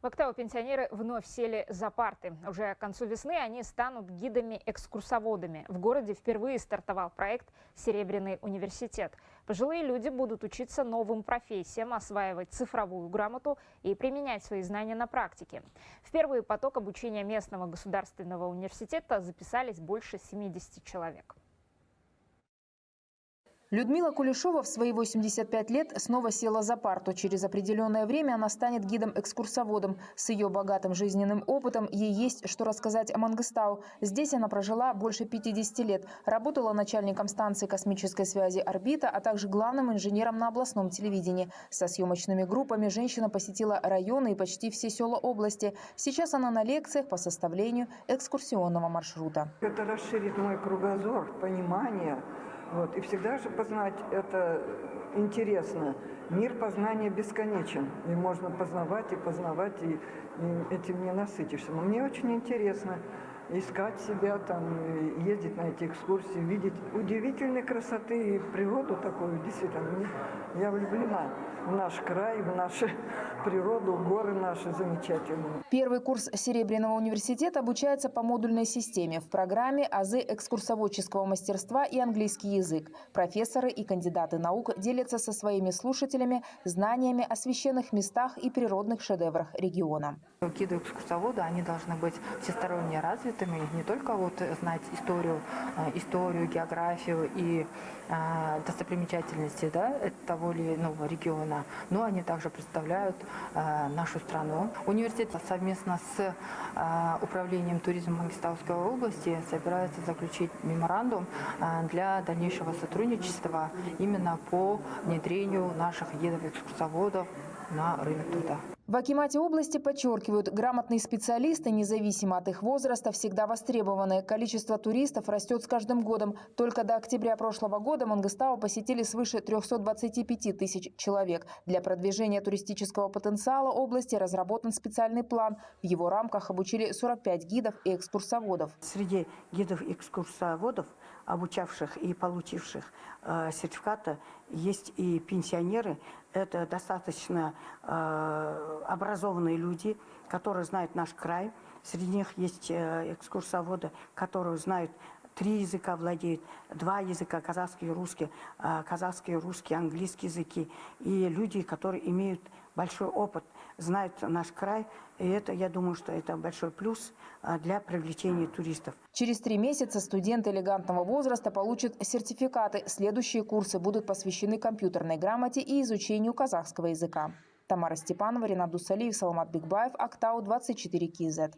В Актау пенсионеры вновь сели за парты. Уже к концу весны они станут гидами-экскурсоводами. В городе впервые стартовал проект «Серебряный университет». Пожилые люди будут учиться новым профессиям, осваивать цифровую грамоту и применять свои знания на практике. В первый поток обучения местного государственного университета записались больше 70 человек. Людмила Кулешова в свои 85 лет снова села за парту. Через определенное время она станет гидом-экскурсоводом. С ее богатым жизненным опытом ей есть что рассказать о Мангыстау. Здесь она прожила больше 50 лет. Работала начальником станции космической связи «Орбита», а также главным инженером на областном телевидении. Со съемочными группами женщина посетила районы и почти все села области. Сейчас она на лекциях по составлению экскурсионного маршрута. Это расширит мой кругозор, понимание. И всегда же познать это интересно. Мир познания бесконечен. И можно познавать, и этим не насытишься. Но мне очень интересно искать себя, там, ездить на эти экскурсии, видеть удивительной красоты и природу такую. Действительно, я влюблена в наш край, в нашу природу, горы наши замечательные. Первый курс Серебряного университета обучается по модульной системе. В программе азы экскурсоводческого мастерства и английский язык. Профессоры и кандидаты наук делятся со своими слушателями знаниями о священных местах и природных шедеврах региона. Гиды-экскурсоводы, они должны быть всесторонне развитыми, не только знать историю, географию и достопримечательности того или иного региона, но они также представляют нашу страну. Университет совместно с управлением туризма Мангистауской области собирается заключить меморандум для дальнейшего сотрудничества именно по внедрению наших гидов-экскурсоводов на рынок труда. В акимате области подчеркивают, грамотные специалисты, независимо от их возраста, всегда востребованы. Количество туристов растет с каждым годом. Только до октября прошлого года Мангыстау посетили свыше 325 тысяч человек. Для продвижения туристического потенциала области разработан специальный план. В его рамках обучили 45 гидов и экскурсоводов. Среди гидов-экскурсоводов, обучавших и получивших сертификаты, есть и пенсионеры. Это достаточно образованные люди, которые знают наш край. Среди них есть экскурсоводы, которые знают 3 языка, владеют 2 языка, казахский и русский, английский языки. И люди, которые имеют большой опыт, знают наш край. И это, я думаю, что это большой плюс для привлечения туристов. Через 3 месяца студенты элегантного возраста получат сертификаты. Следующие курсы будут посвящены компьютерной грамоте и изучению казахского языка. Тамара Степанова, Ринат Дусалиев, Саламат Бикбаев, Актау, 24 КЗ.